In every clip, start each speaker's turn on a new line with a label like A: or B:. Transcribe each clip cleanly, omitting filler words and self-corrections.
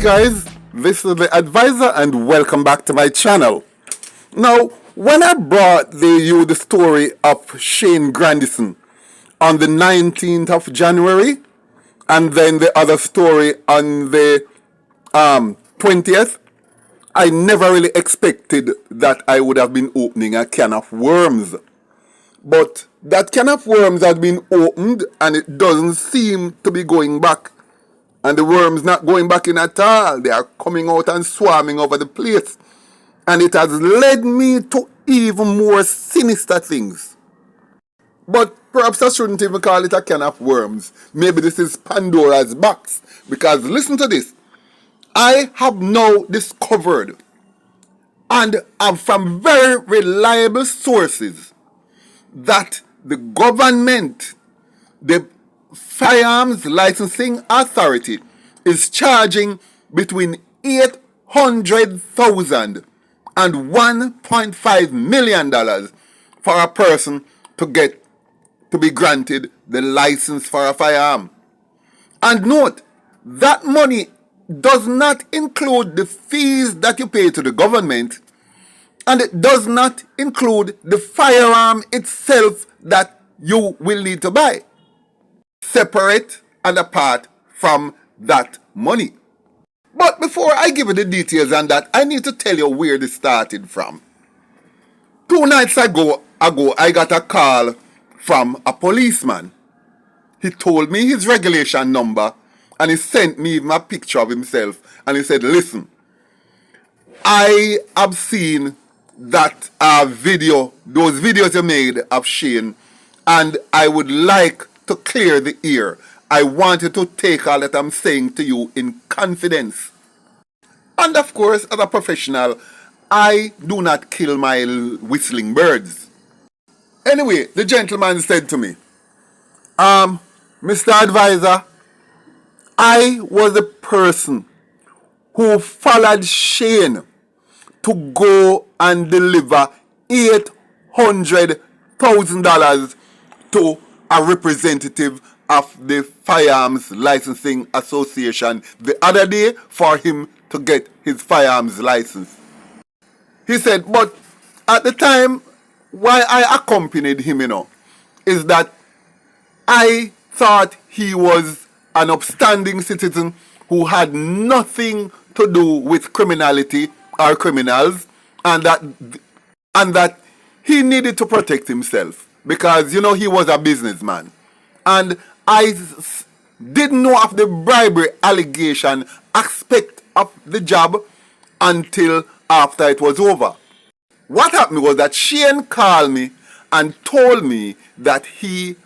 A: guys, this is the advisor and welcome back to my channel. Now, when I brought you the story of Shane Grandison on the 19th of January and then the other story on the 20th, I never really expected that I would have been opening a can of worms. But that can of worms had been opened and it doesn't seem to be going back. And the worms not going back in at all. They are coming out and swarming over the place. And it has led me to even more sinister things. But perhaps I shouldn't even call it a can of worms. Maybe this is Pandora's box. Because listen to this. I have now discovered, and from very reliable sources, that the government, the Firearms Licensing Authority, is charging between $800,000 and $1.5 million for a person to be granted the license for a firearm. And note, that money does not include the fees that you pay to the government, and it does not include the firearm itself that you will need to buy. Separate and apart from that money. But before I give you the details on that, I need to tell you where this started from. 2 nights ago, I got a call from a policeman. He told me his regulation number and he sent me even a picture of himself and he said, listen, I have seen that video, those videos you made of Shane, and I would like to clear the air. I want you to take all that I'm saying to you in confidence. And of course, as a professional, I do not kill my whistling birds. Anyway, the gentleman said to me, Mr. Advisor, I was the person who followed Shane to go and deliver $800,000 to a representative of the Firearms Licensing Association the other day for him to get his firearms license. He said, but at the time, why I accompanied him, is that I thought he was an upstanding citizen who had nothing to do with criminality or criminals, and that he needed to protect himself because, he was a businessman. And I didn't know of the bribery allegation aspect of the job until after it was over. What happened was that Shane called me and told me that he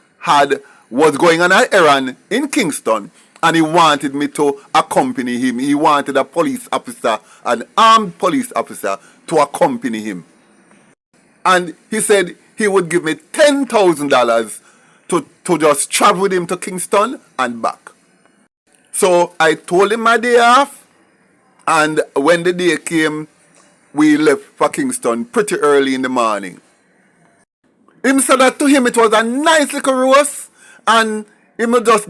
A: was going on an errand in Kingston and he wanted me to accompany him. He wanted a police officer, an armed police officer, to accompany him. And he said he would give me $10,000 to just travel with him to Kingston and back. So I told him my day off, and when the day came, we left for Kingston pretty early in the morning. Him said that to him it was a nice little roast, and he would just,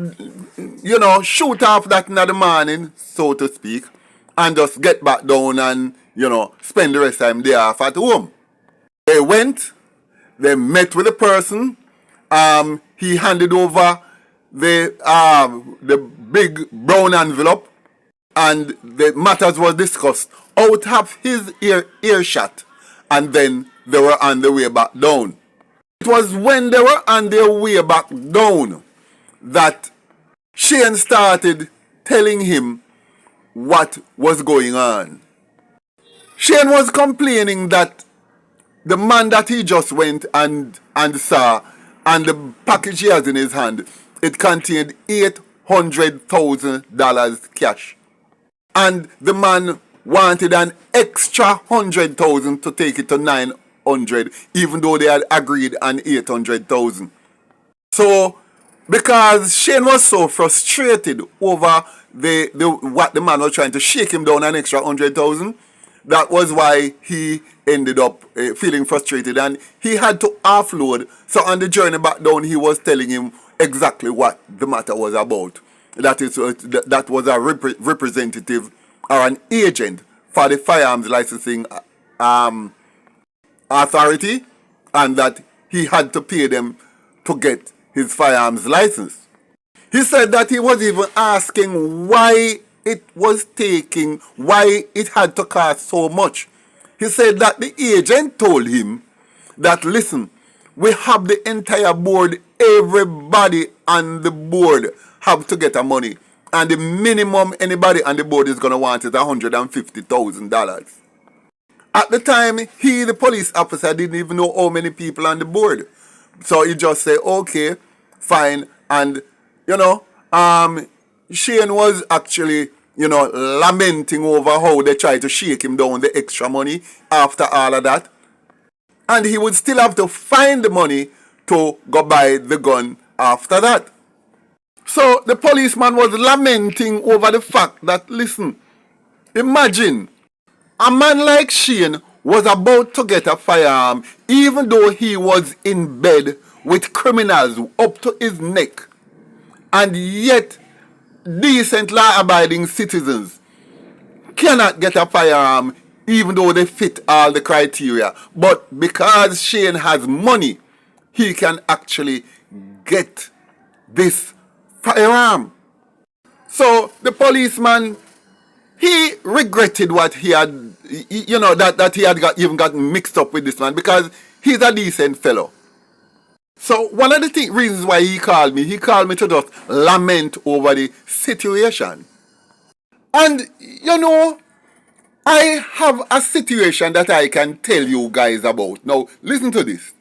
A: shoot off that in the morning, so to speak, and just get back down and, spend the rest of the day off at home. They went, they met with the person, he handed over the big brown envelope, and the matters were discussed out of his earshot, and then they were on their way back down. It was when they were on their way back down that Shane started telling him what was going on. Shane was complaining that the man that he just went and saw, and the package he has in his hand, it contained $800,000 cash. And the man wanted an extra $100,000 to take it to $900,000, even though they had agreed on $800,000. So, because Shane was so frustrated over what the man was trying to shake him down an extra $100,000, that was why he ended up feeling frustrated, and he had to offload. So on the journey back down, he was telling him exactly what the matter was about. That was a representative or an agent for the firearms licensing authority, and that he had to pay them to get his firearms license. He said that he was even asking why it had to cost so much. He said that the agent told him that, listen, we have the entire board, everybody on the board have to get a money, and the minimum anybody on the board is going to want is $150,000. At the time, the police officer, didn't even know how many people on the board. So he just said, okay, fine. And, Shane was actually, lamenting over how they tried to shake him down the extra money after all of that. And he would still have to find the money to go buy the gun after that. So the policeman was lamenting over the fact that, listen, imagine, a man like Shane was about to get a firearm even though he was in bed with criminals up to his neck. And yet, decent law-abiding citizens cannot get a firearm even though they fit all the criteria. But because Shane has money, he can actually get this firearm. So the policeman, he regretted what he had, that he had even gotten mixed up with this man, because he's a decent fellow. So one of the reasons why he called me to just lament over the situation. And, I have a situation that I can tell you guys about. Now, listen to this.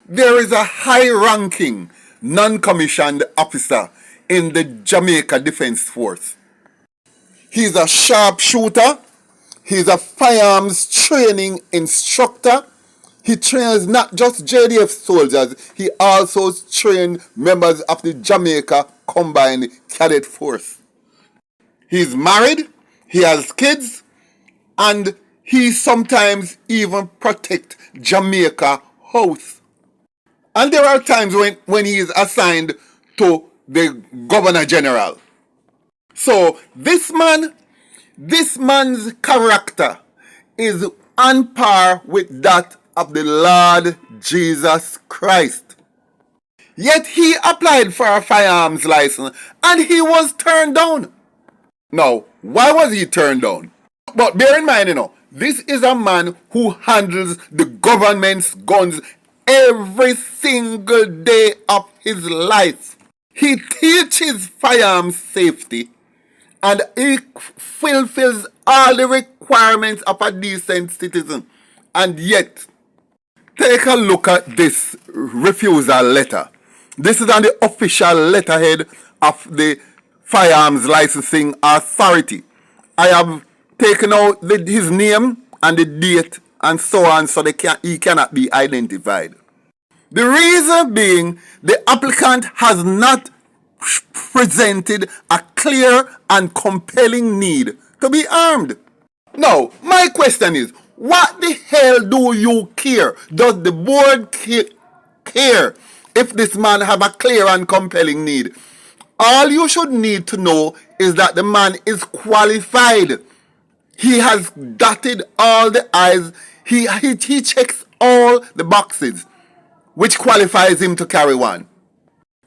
A: There is a high-ranking, non-commissioned officer in the Jamaica Defense Force. He's a sharpshooter. He's a firearms training instructor. He trains not just JDF soldiers, he also trains members of the Jamaica Combined Cadet Force. He's married, he has kids, and he sometimes even protects Jamaica House. And there are times when he is assigned to the Governor General. So this man's character is on par with that of the Lord Jesus Christ. Yet he applied for a firearms license and he was turned down. Now, why was he turned down? But bear in mind, this is a man who handles the government's guns every single day of his life. He teaches firearms safety and he fulfills all the requirements of a decent citizen. And yet, take a look at this refusal letter. This is on the official letterhead of the Firearms Licensing Authority. I have taken out his name and the date and so on, so he cannot be identified. The reason being, the applicant has not presented a clear and compelling need to be armed. Now, my question is, what the hell do you care? Does the board care if this man have a clear and compelling need? All you should need to know is that the man is qualified. He has dotted all the I's. He checks all the boxes, which qualifies him to carry one.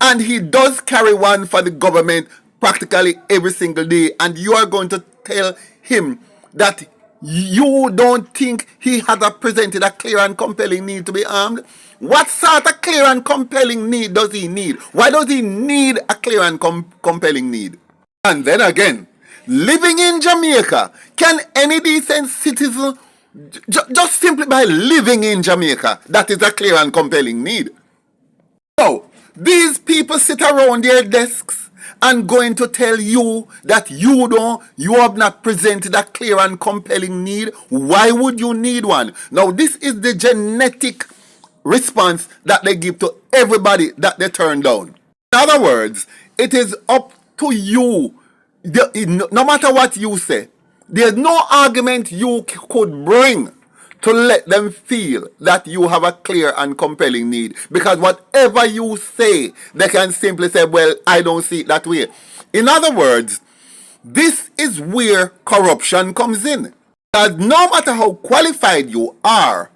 A: And he does carry one for the government practically every single day. And you are going to tell him that you don't think he has presented a clear and compelling need to be armed? What sort of clear and compelling need does he need? Why does he need a clear and compelling need? And then again, living in Jamaica, can any decent citizen, just simply by living in Jamaica, that is a clear and compelling need? No, these people sit around their desks and going to tell you that you have not presented a clear and compelling need. Why would you need one? Now, this is the genetic response that they give to everybody that they turn down. In other words, it is up to you. No matter what you say, there's no argument you could bring to let them feel that you have a clear and compelling need. Because whatever you say, they can simply say, well, I don't see it that way. In other words, This is where corruption comes in. Because no matter how qualified you are,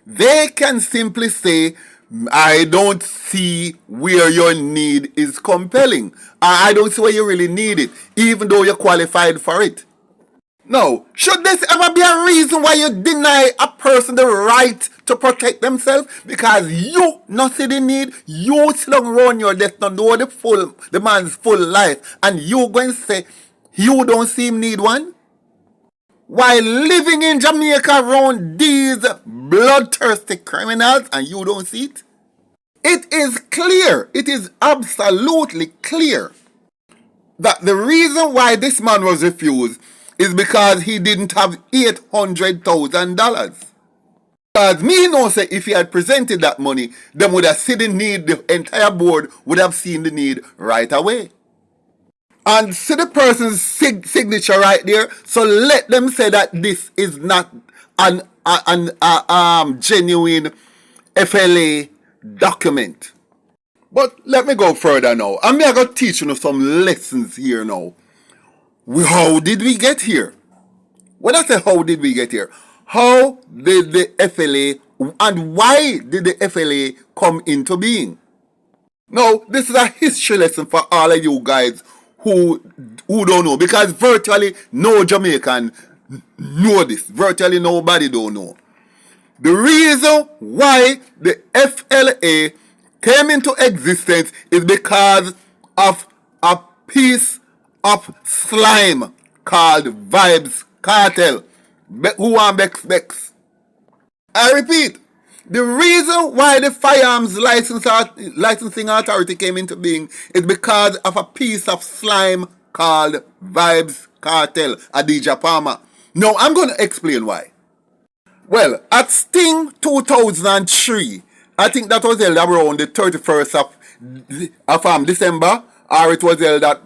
A: they can simply say, I don't see where your need is compelling. I don't see where you really need it, even though you're qualified for it. Now, should this ever be a reason why you deny a person the right to protect themselves? Because you not see the need, you sit down around your death, not know the man's full life, and you going to say you don't see him need one? While living in Jamaica around these bloodthirsty criminals and you don't see it? It is clear, it is absolutely clear that the reason why this man was refused is because he didn't have $800,000. Because me know say if he had presented that money, them would have seen the need, the entire board would have seen the need right away. And see the person's signature right there, so let them say that this is not an genuine FLA document. But let me go further now. I'm going to teach you some lessons here now. How did we get here? When I say how did we get here, how did the FLA and why did the FLA come into being? Now, this is a history lesson for all of you guys who don't know, because virtually no Jamaican know this. Virtually nobody don't know. The reason why the FLA came into existence is because of a piece of slime called Vibes Cartel. Who want Bex? I repeat, the reason why the firearms licensing authority came into being is because of a piece of slime called Vibes Cartel, Adidja Palmer. Now, I'm going to explain why. Well, at Sting 2003, I think that was held around the 31st of December, or it was held at,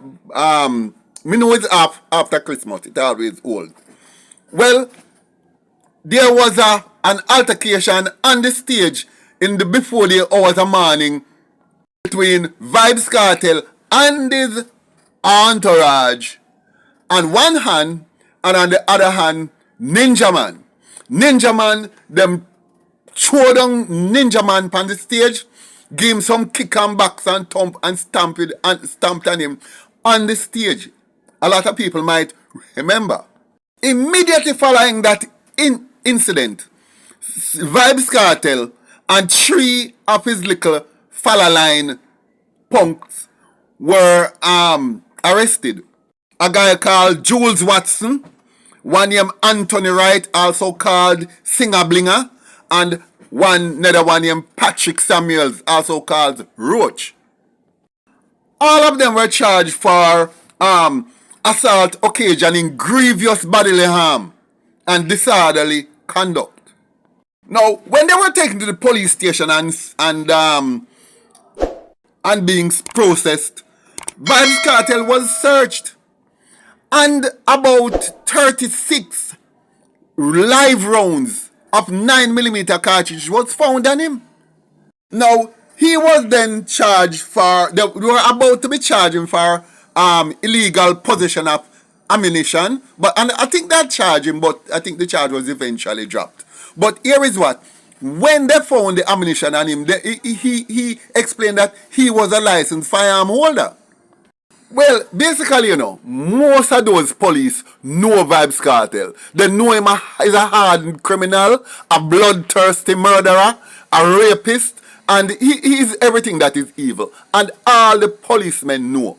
A: me know it's after Christmas, it always old. Well, there was an altercation on the stage before the hours of morning between Vibes Cartel and his entourage on one hand, and on the other hand, Ninja Man. Ninja Man, them throw down Ninja Man on the stage, give him some kick and box and thump and stamped on him on the stage. A lot of people might remember. Immediately following that incident, Vibes Cartel and 3 of his little follow line punks were arrested. A guy called Jules Watson, one named Anthony Wright, also called Singer Blinger, and another one named Patrick Samuels, also called Roach. All of them were charged for assault occasioning grievous bodily harm and disorderly conduct. Now, when they were taken to the police station and being processed, Vibes Cartel was searched, and about 36 live rounds of 9mm cartridge was found on him. Now, he was then charged they were about to be charging for illegal possession of ammunition, and I think that charged him, but I think the charge was eventually dropped. But here is what. When they found the ammunition on him, he explained that he was a licensed firearm holder. Well, basically, most of those police know Vibes Cartel. They know him as a hardened criminal, a bloodthirsty murderer, a rapist, and he is everything that is evil. And all the policemen know.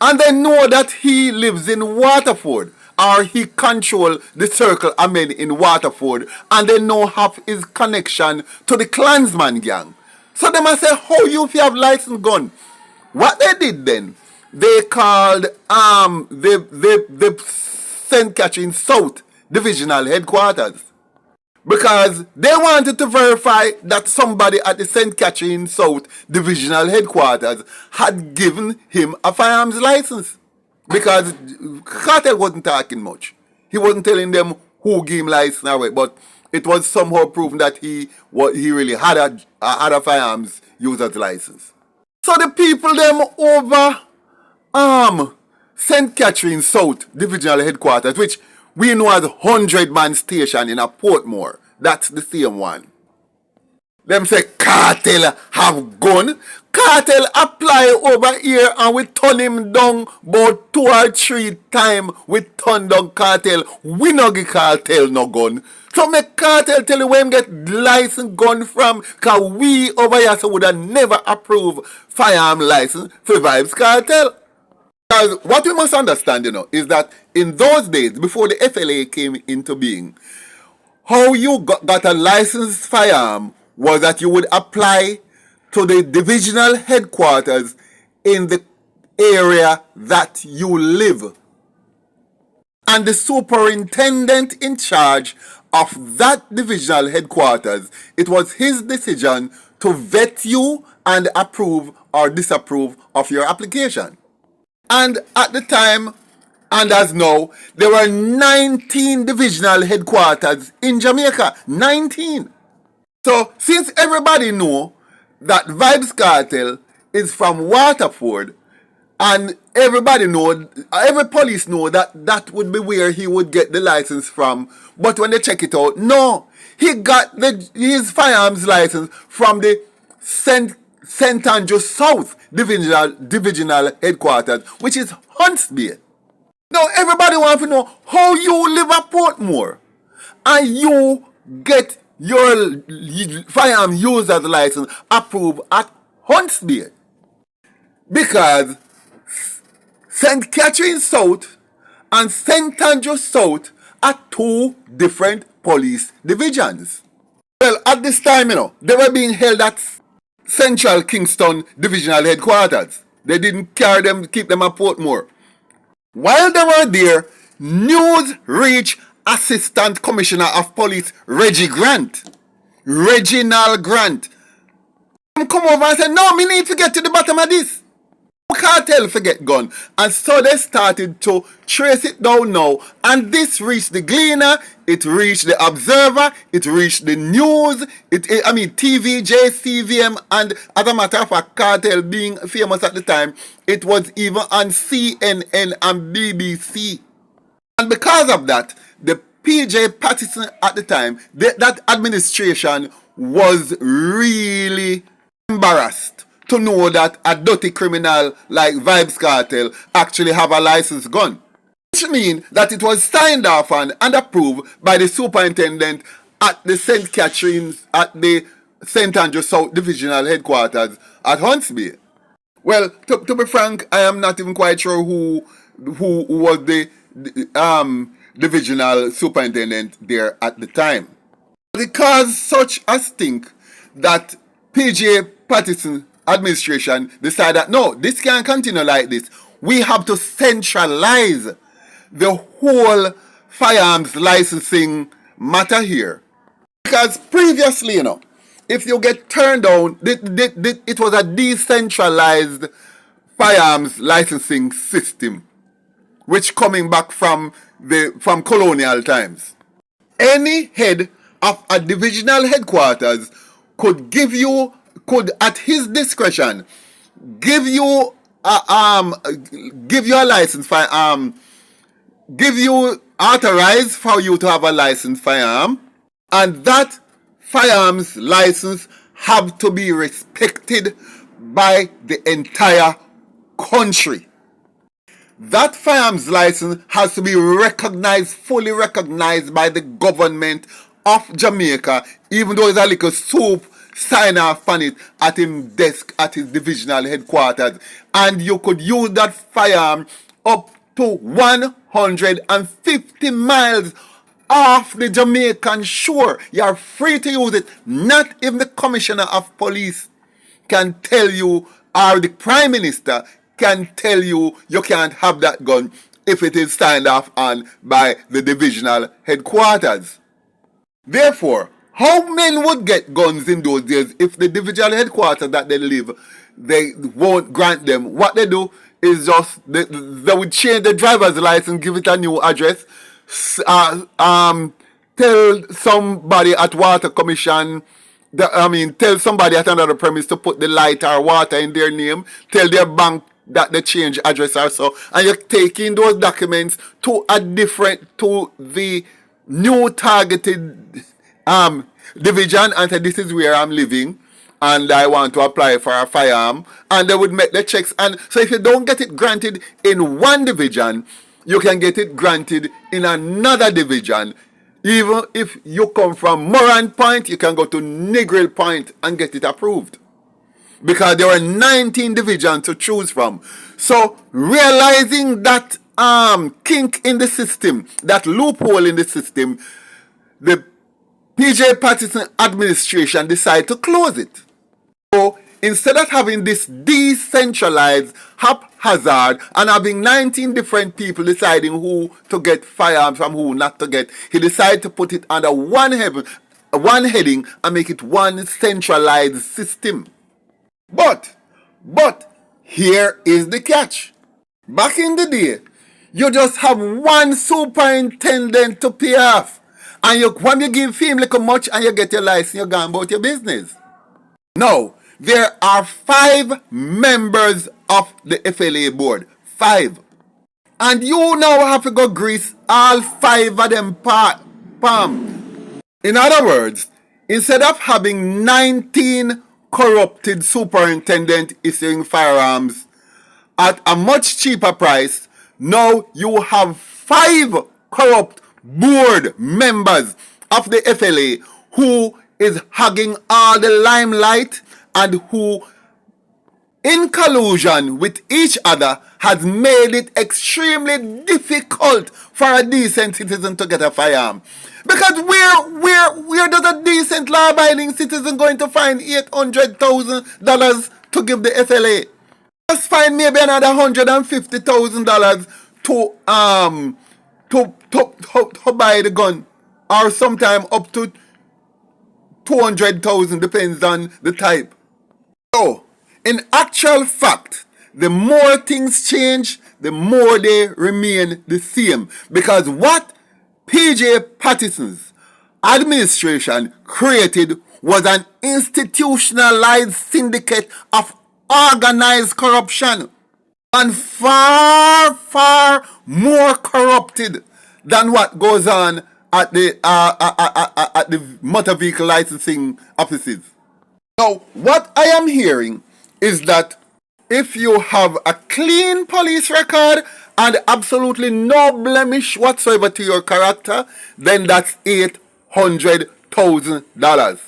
A: And they know that he lives in Waterford, or he controls the circle of men in Waterford, and they know half his connection to the Klansman gang. So they must say, how you have licensed gun? What they did then, they called the St. Catherine South Divisional Headquarters, because they wanted to verify that somebody at the St. Catherine South Divisional Headquarters had given him a firearms license. Because Cartel wasn't talking much. He wasn't telling them who gave him license, but it was somehow proven that he really had a firearms user's license. So the people them over St. Catherine South Divisional Headquarters, which we know as 100-man station in a Portmore. That's the same one. Them say cartel have gun. Cartel apply over here and we turn him down about 2 or 3 times. We turn down cartel. We no give cartel no gun. So make cartel tell you where him get license gun from. Cause we over here so would have never approve firearm license for Vibes Cartel. Because what we must understand, is that in those days, before the FLA came into being, how you got a licensed firearm was that you would apply to the divisional headquarters in the area that you live. And the superintendent in charge of that divisional headquarters, it was his decision to vet you and approve or disapprove of your application. And at the time, and as now, there were 19 divisional headquarters in Jamaica. 19. So, since everybody know that Vibes Cartel is from Waterford, and everybody know, every police know that that would be where he would get the license from, but when they check it out, no. He got his firearms license from the St. Andrew South Divisional Headquarters, which is Huntsby. Now, everybody wants to know how you live at Portmore and you get your firearm user's license approved at Huntsby. Because St. Catherine South and St. Andrew South are 2 different police divisions. Well, at this time, they were being held at Central Kingston Divisional Headquarters. They didn't keep them at Portmore. While they were there, news reached Assistant Commissioner of Police Reginald Grant. Come over and said, no, me need to get to the bottom of this. Cartel forget gun. And so they started to trace it down now. And this reached the Gleaner, it reached the Observer, it reached the News, TVJ, CVM, and as a matter of fact, Cartel being famous at the time, it was even on CNN and BBC. And because of that, the PJ Patterson at the time, that administration was really embarrassed to know that a dirty criminal like Vibes Cartel actually have a licensed gun. Which means that it was signed off on and approved by the superintendent at the St. Catherine's, at the St. Andrew South Divisional Headquarters at Huntsby. Well, to be frank, I am not even quite sure who was the divisional superintendent there at the time. Because such a stink that PJ Patterson administration decided that no, this can't continue like this. We have to centralize the whole firearms licensing matter here. Because previously, if you get turned down, it was a decentralized firearms licensing system, which coming back from colonial times. Any head of a divisional headquarters could at his discretion give you a license firearm, give you authorize for you to have a licensed firearm, and that firearms license have to be respected by the entire country. That firearms license has to be fully recognized by the government of Jamaica, even though it's a little soup sign off on it at his desk at his divisional headquarters. And you could use that firearm up to 150 miles off the Jamaican shore. You're free to use it. Not even the Commissioner of Police can tell you, or the Prime Minister can tell you can't have that gun if it is signed off on by the divisional headquarters. Therefore, how men would get guns in those days if the divisional headquarters that they live, they won't grant them? What they do is just, they would change the driver's license, give it a new address, tell somebody at Water Commission, tell somebody at another premise to put the light or water in their name, tell their bank that they change address or so, and you're taking those documents to the new targeted division and say, this is where I'm living and I want to apply for a firearm, and they would make the checks. And so if you don't get it granted in one division, you can get it granted in another division. Even if you come from Moran Point, you can go to Negril Point and get it approved, because there are 19 divisions to choose from. So realizing that kink in the system, that loophole in the system, the PJ Patterson administration decided to close it. So instead of having this decentralized, haphazard, and having 19 different people deciding who to get firearms from who not to get, he decided to put it under one heading and make it one centralized system. But here is the catch. Back in the day, you just have one superintendent to pay off. And when you give him like much and you get your license, you're gone about your business. Now, there are 5 members of the FLA board. 5. And you now have to go grease all 5 of them palm. In other words, instead of having 19 corrupted superintendent issuing firearms at a much cheaper price, now you have 5 corrupt board members of the FLA who is hugging all the limelight and who, in collusion with each other, has made it extremely difficult for a decent citizen to get a firearm. Because where does a decent law-abiding citizen going to find $800,000 to give the FLA? Just find maybe another $150,000 to buy the gun, or sometime up to 200,000, depends on the type. So, in actual fact, the more things change, the more they remain the same. Because what PJ Patterson's administration created was an institutionalized syndicate of organized corruption, and far more corrupted than what goes on at the motor vehicle licensing offices. Now, what I am hearing is that if you have a clean police record and absolutely no blemish whatsoever to your character, then that's $800,000.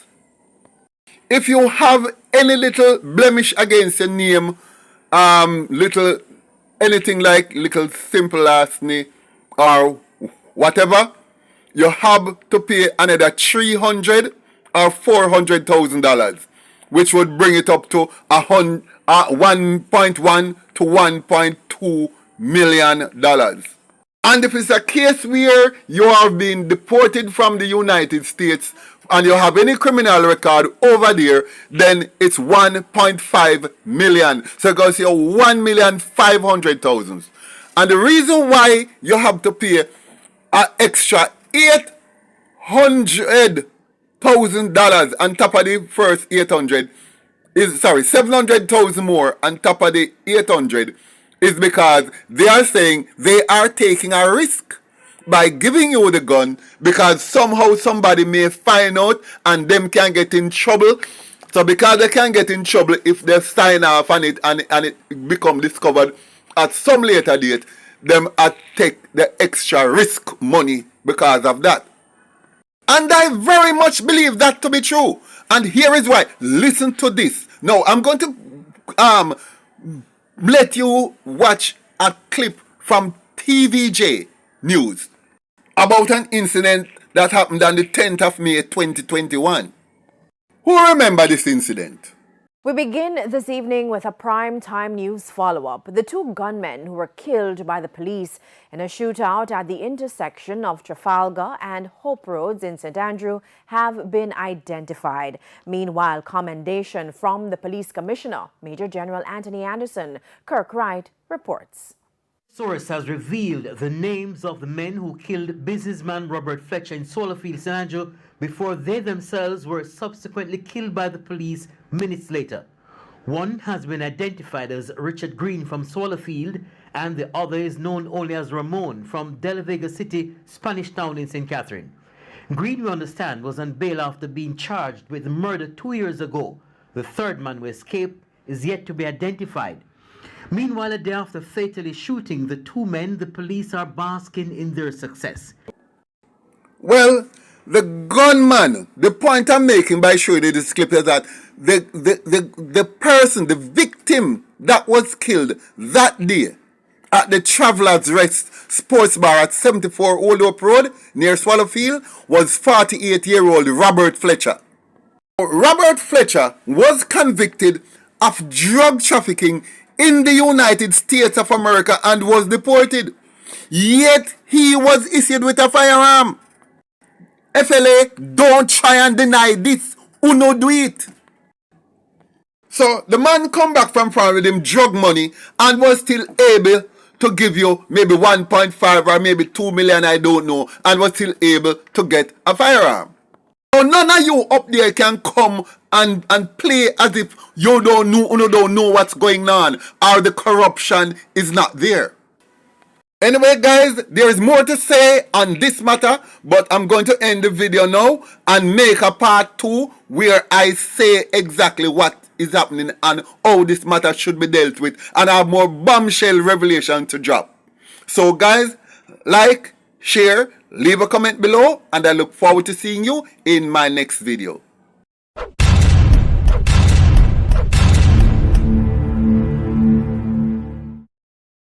A: If you have any little blemish against your name, anything like little simple last name or whatever, you have to pay another $300,000 or $400,000, which would bring it up to 1.1 to $1.2 million. And if it's a case where you have been deported from the United States and you have any criminal record over there, then it's 1.5 million. So it goes here 1,500,000. And the reason why you have to pay an extra $800,000 on top of the first 800 is, sorry, 700,000 more on top of the 800 is because they are saying they are taking a risk by giving you the gun, because somehow somebody may find out and them can get in trouble. So because they can get in trouble if they sign off on it and it become discovered at some later date, them take the extra risk money because of that. And I very much believe that to be true. And here is why. Listen to this. Now, I'm going to let you watch a clip from TVJ News about an incident that happened on the 10th of May 2021. Who remember this incident?
B: We begin this evening with a prime time news follow-up. The 2 gunmen who were killed by the police in a shootout at the intersection of Trafalgar and Hope Roads in St. Andrew have been identified. Meanwhile, commendation from the police commissioner, Major General Anthony Anderson. Kirk Wright reports.
C: Source has revealed the names of the men who killed businessman Robert Fletcher in Solarfield, St. Andrew, before they themselves were subsequently killed by the police minutes later. One has been identified as Richard Green from Swallowfield, and the other is known only as Ramon from De La Vega City, Spanish Town in St. Catherine. Green, we understand, was on bail after being charged with murder 2 years ago. The third man who escaped is yet to be identified. Meanwhile, a day after fatally shooting the two men, the police are basking in their success.
A: Well, the gunman, the point I'm making by showing you this clip is that the person, the victim that was killed that day at the Travelers Rest Sports Bar at 74 Old Hope Road near Swallowfield was 48-year-old Robert Fletcher. Robert Fletcher was convicted of drug trafficking in the United States of America and was deported. Yet he was issued with a firearm. FLA, don't try and deny this. Uno do it. So the man come back from France with him drug money and was still able to give you maybe 1.5 or maybe 2 million, I don't know, and was still able to get a firearm. So none of you up there can come and play as if you don't know what's going on or the corruption is not there. Anyway, guys, there is more to say on this matter, but I'm going to end the video now and make a part 2 where I say exactly what is happening and how this matter should be dealt with, and I have more bombshell revelation to drop. So, guys, like, share, leave a comment below, and I look forward to seeing you in my next video.